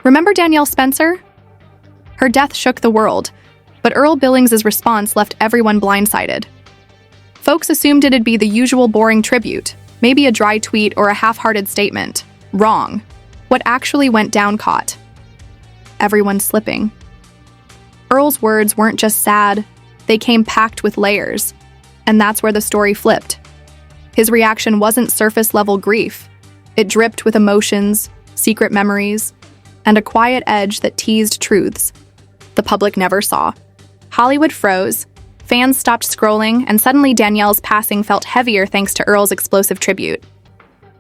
Remember Danielle Spencer? Her death shook the world, but Earl Billings' response left everyone blindsided. Folks assumed it'd be the usual boring tribute, maybe a dry tweet or a half-hearted statement. Wrong. What actually went down caught everyone slipping. Earl's words weren't just sad, they came packed with layers, and that's where the story flipped. His reaction wasn't surface-level grief. It dripped with emotions, secret memories, and a quiet edge that teased truths the public never saw. Hollywood froze, fans stopped scrolling, and suddenly Danielle's passing felt heavier thanks to Earl's explosive tribute.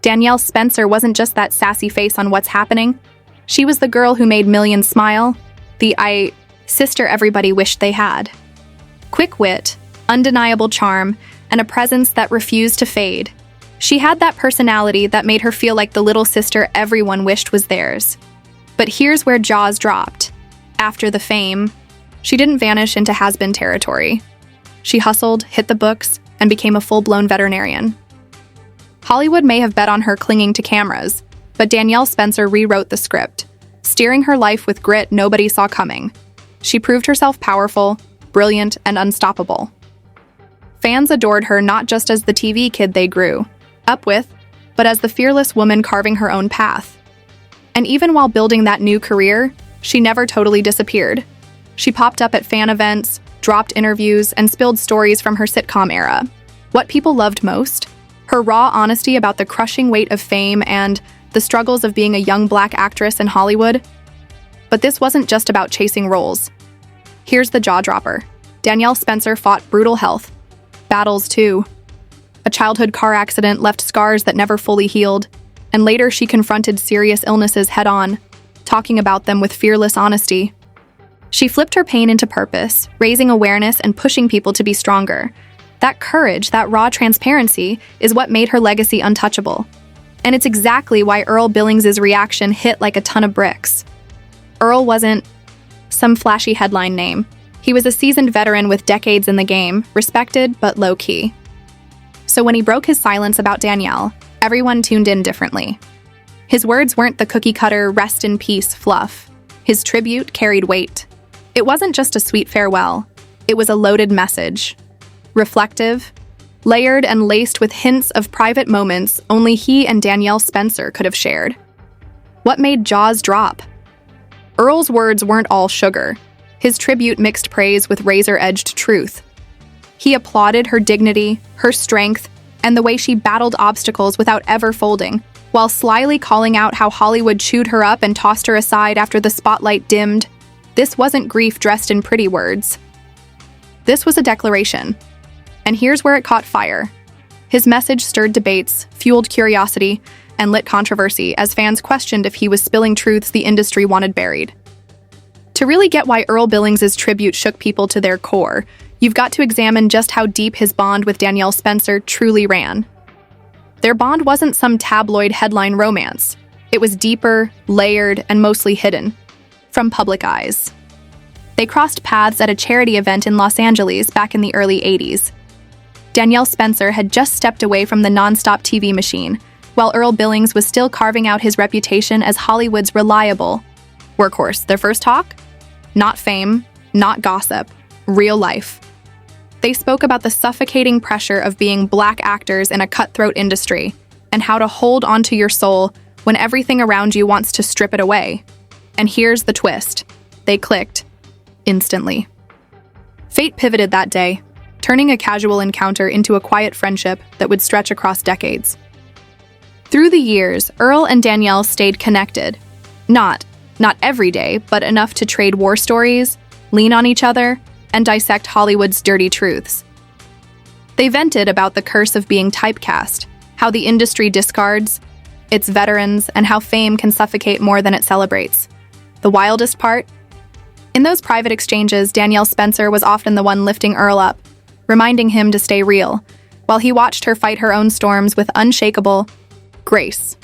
Danielle Spencer wasn't just that sassy face on What's Happening. She was the girl who made millions smile, the sister everybody wished they had. Quick wit, undeniable charm, and a presence that refused to fade. She had that personality that made her feel like the little sister everyone wished was theirs. But here's where jaws dropped. After the fame, she didn't vanish into has-been territory. She hustled, hit the books, and became a full-blown veterinarian. Hollywood may have bet on her clinging to cameras, but Danielle Spencer rewrote the script, steering her life with grit nobody saw coming. She proved herself powerful, brilliant, and unstoppable. Fans adored her not just as the TV kid they grew up with, but as the fearless woman carving her own path. And even while building that new career, she never totally disappeared. She popped up at fan events, dropped interviews, and spilled stories from her sitcom era. What people loved most? Her raw honesty about the crushing weight of fame and the struggles of being a young Black actress in Hollywood. But this wasn't just about chasing roles. Here's the jaw-dropper. Danielle Spencer fought brutal health battles too. A childhood car accident left scars that never fully healed, and later she confronted serious illnesses head-on, talking about them with fearless honesty. She flipped her pain into purpose, raising awareness and pushing people to be stronger. That courage, that raw transparency, is what made her legacy untouchable. And it's exactly why Earl Billings' reaction hit like a ton of bricks. Earl wasn't some flashy headline name. He was a seasoned veteran with decades in the game, respected but low-key. So when he broke his silence about Danielle, everyone tuned in differently. His words weren't the cookie-cutter, rest-in-peace fluff. His tribute carried weight. It wasn't just a sweet farewell. It was a loaded message. Reflective, layered and laced with hints of private moments only he and Danielle Spencer could have shared. What made jaws drop? Earl's words weren't all sugar. His tribute mixed praise with razor-edged truth. He applauded her dignity, her strength, and the way she battled obstacles without ever folding, while slyly calling out how Hollywood chewed her up and tossed her aside after the spotlight dimmed. This wasn't grief dressed in pretty words. This was a declaration. And here's where it caught fire. His message stirred debates, fueled curiosity, and lit controversy as fans questioned if he was spilling truths the industry wanted buried. To really get why Earl Billings' tribute shook people to their core, you've got to examine just how deep his bond with Danielle Spencer truly ran. Their bond wasn't some tabloid headline romance. It was deeper, layered, and mostly hidden from public eyes. They crossed paths at a charity event in Los Angeles back in the early 80s. Danielle Spencer had just stepped away from the nonstop TV machine, while Earl Billings was still carving out his reputation as Hollywood's reliable workhorse. Their first talk? Not fame, not gossip, real life. They spoke about the suffocating pressure of being Black actors in a cutthroat industry and how to hold onto your soul when everything around you wants to strip it away. And here's the twist. They clicked instantly. Fate pivoted that day, turning a casual encounter into a quiet friendship that would stretch across decades. Through the years, Earl and Danielle stayed connected. Not every day, but enough to trade war stories, lean on each other, and dissect Hollywood's dirty truths. They vented about the curse of being typecast, how the industry discards its veterans, and how fame can suffocate more than it celebrates. The wildest part? In those private exchanges, Danielle Spencer was often the one lifting Earl up, reminding him to stay real, while he watched her fight her own storms with unshakable grace.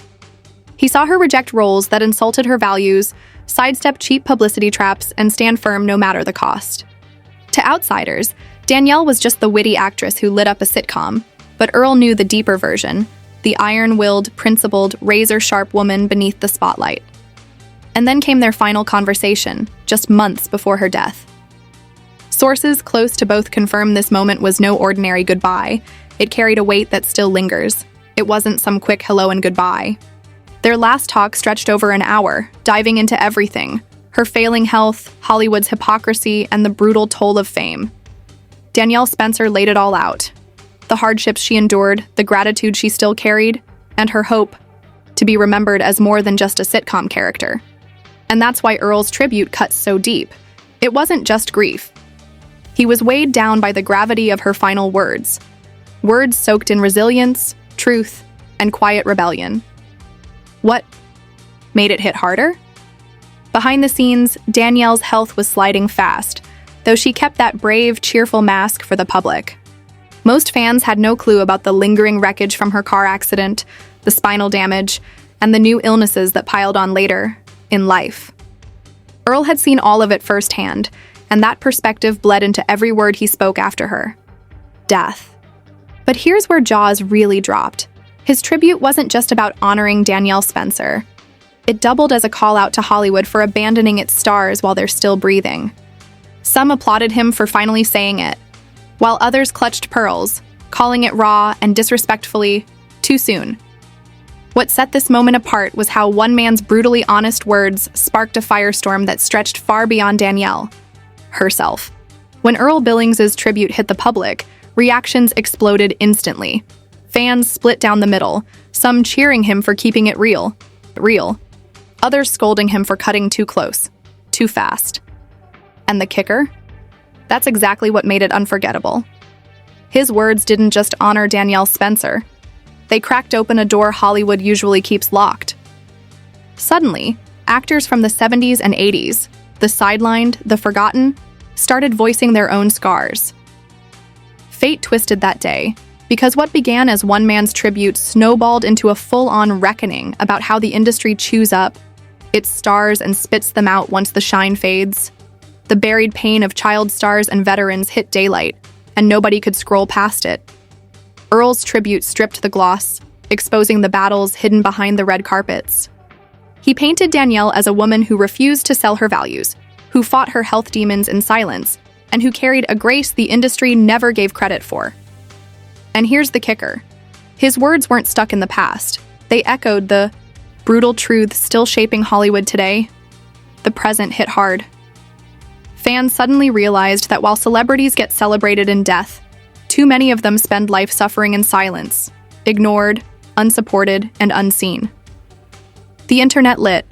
He saw her reject roles that insulted her values, sidestep cheap publicity traps, and stand firm no matter the cost. To outsiders, Danielle was just the witty actress who lit up a sitcom, but Earl knew the deeper version, the iron-willed, principled, razor-sharp woman beneath the spotlight. And then came their final conversation, just months before her death. Sources close to both confirm this moment was no ordinary goodbye. It carried a weight that still lingers. It wasn't some quick hello and goodbye. Their last talk stretched over an hour, diving into everything: her failing health, Hollywood's hypocrisy, and the brutal toll of fame. Danielle Spencer laid it all out: the hardships she endured, the gratitude she still carried, and her hope to be remembered as more than just a sitcom character. And that's why Earl's tribute cut so deep. It wasn't just grief. He was weighed down by the gravity of her final words. Words soaked in resilience, truth, and quiet rebellion. What made it hit harder? Behind the scenes, Danielle's health was sliding fast, though she kept that brave, cheerful mask for the public. Most fans had no clue about the lingering wreckage from her car accident, the spinal damage, and the new illnesses that piled on later in life. Earl had seen all of it firsthand, and that perspective bled into every word he spoke after her. Death. But here's where jaws really dropped. His tribute wasn't just about honoring Danielle Spencer. It doubled as a call out to Hollywood for abandoning its stars while they're still breathing. Some applauded him for finally saying it, while others clutched pearls, calling it raw and disrespectfully too soon. What set this moment apart was how one man's brutally honest words sparked a firestorm that stretched far beyond Danielle herself. When Earl Billings' tribute hit the public, reactions exploded instantly. Fans split down the middle, some cheering him for keeping it real, others scolding him for cutting too close, too fast. And the kicker? That's exactly what made it unforgettable. His words didn't just honor Danielle Spencer. They cracked open a door Hollywood usually keeps locked. Suddenly, actors from the 70s and 80s, the sidelined, the forgotten, started voicing their own scars. Fate twisted that day, because what began as one man's tribute snowballed into a full-on reckoning about how the industry chews up its stars and spits them out once the shine fades. The buried pain of child stars and veterans hit daylight, and nobody could scroll past it. Earl's tribute stripped the gloss, exposing the battles hidden behind the red carpets. He painted Danielle as a woman who refused to sell her values, who fought her health demons in silence, and who carried a grace the industry never gave credit for. And here's the kicker. His words weren't stuck in the past. They echoed the brutal truths still shaping Hollywood today. The present hit hard. Fans suddenly realized that while celebrities get celebrated in death, too many of them spend life suffering in silence, ignored, unsupported, and unseen. The internet lit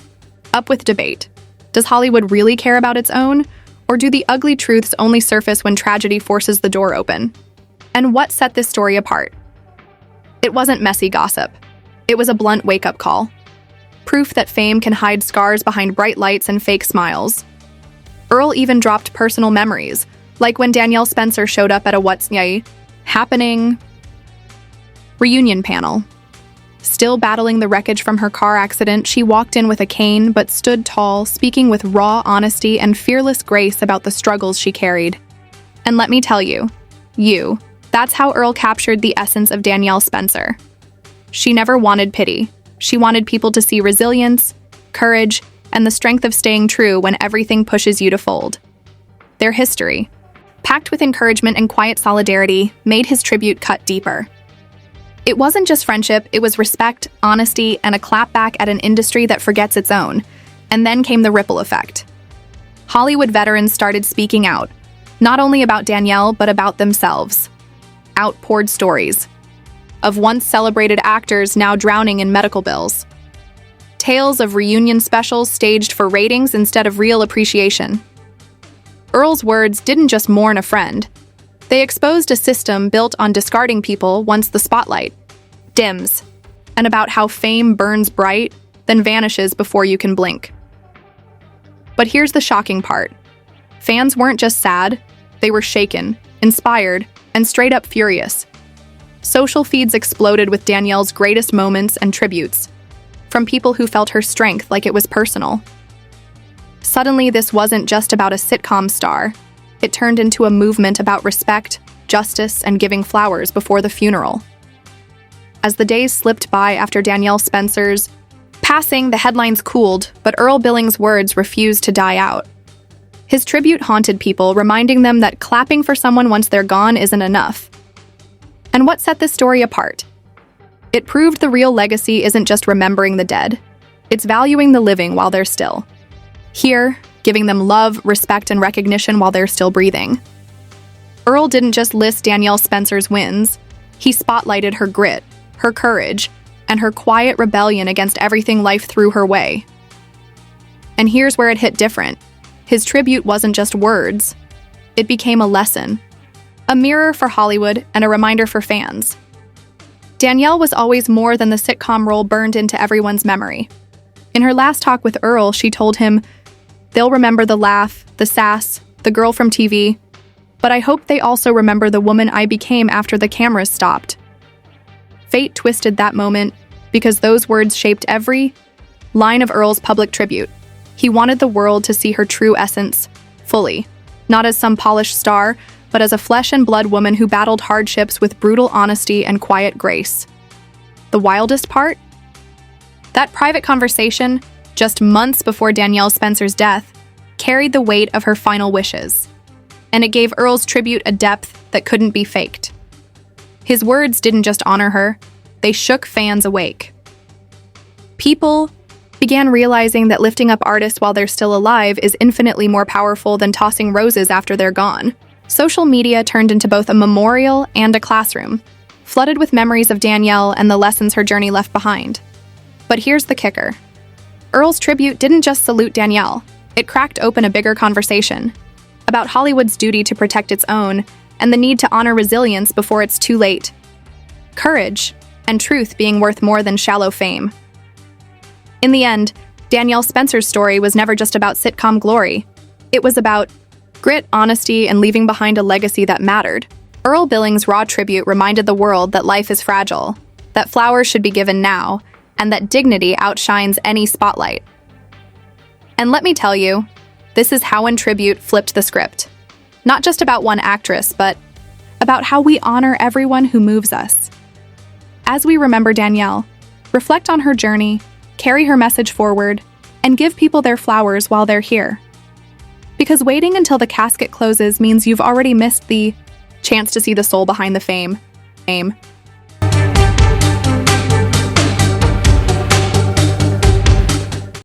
up with debate. Does Hollywood really care about its own, or do the ugly truths only surface when tragedy forces the door open? And what set this story apart? It wasn't messy gossip. It was a blunt wake-up call. Proof that fame can hide scars behind bright lights and fake smiles. Earl even dropped personal memories, like when Danielle Spencer showed up at a What's Happening reunion panel. Still battling the wreckage from her car accident, she walked in with a cane but stood tall, speaking with raw honesty and fearless grace about the struggles she carried. And let me tell you, that's how Earl captured the essence of Danielle Spencer. She never wanted pity. She wanted people to see resilience, courage, and the strength of staying true when everything pushes you to fold. Their history, packed with encouragement and quiet solidarity, made his tribute cut deeper. It wasn't just friendship, it was respect, honesty, and a clapback at an industry that forgets its own. And then came the ripple effect. Hollywood veterans started speaking out, not only about Danielle, but about themselves. Outpoured stories of once celebrated actors now drowning in medical bills. Tales of reunion specials staged for ratings instead of real appreciation. Earl's words didn't just mourn a friend. They exposed a system built on discarding people once the spotlight dims, and about how fame burns bright, then vanishes before you can blink. But here's the shocking part. Fans weren't just sad, they were shaken, inspired, and straight up furious. Social feeds exploded with Danielle's greatest moments and tributes, from people who felt her strength like it was personal. Suddenly, this wasn't just about a sitcom star. It turned into a movement about respect, justice, and giving flowers before the funeral. As the days slipped by after Danielle Spencer's passing, the headlines cooled, but Earl Billings' words refused to die out. His tribute haunted people, reminding them that clapping for someone once they're gone isn't enough. And what set this story apart? It proved the real legacy isn't just remembering the dead. It's valuing the living while they're still here, giving them love, respect, and recognition while they're still breathing. Earl didn't just list Danielle Spencer's wins. He spotlighted her grit, her courage, and her quiet rebellion against everything life threw her way. And here's where it hit different. His tribute wasn't just words. It became a lesson, a mirror for Hollywood and a reminder for fans. Danielle was always more than the sitcom role burned into everyone's memory. In her last talk with Earl, she told him, "They'll remember the laugh, the sass, the girl from TV, but I hope they also remember the woman I became after the cameras stopped." Fate twisted that moment because those words shaped every line of Earl's public tribute. He wanted the world to see her true essence, fully, not as some polished star, but as a flesh and blood woman who battled hardships with brutal honesty and quiet grace. The wildest part? That private conversation, just months before Danielle Spencer's death, carried the weight of her final wishes. And it gave Earl's tribute a depth that couldn't be faked. His words didn't just honor her, they shook fans awake. People began realizing that lifting up artists while they're still alive is infinitely more powerful than tossing roses after they're gone. Social media turned into both a memorial and a classroom, flooded with memories of Danielle and the lessons her journey left behind. But here's the kicker. Earl's tribute didn't just salute Danielle, it cracked open a bigger conversation about Hollywood's duty to protect its own and the need to honor resilience before it's too late. Courage and truth being worth more than shallow fame. In the end, Danielle Spencer's story was never just about sitcom glory. It was about grit, honesty, and leaving behind a legacy that mattered. Earl Billings' raw tribute reminded the world that life is fragile, that flowers should be given now, and that dignity outshines any spotlight. And let me tell you, this is how In Tribute flipped the script. Not just about one actress, but about how we honor everyone who moves us. As we remember Danielle, reflect on her journey, carry her message forward, and give people their flowers while they're here. Because waiting until the casket closes means you've already missed the chance to see the soul behind the fame.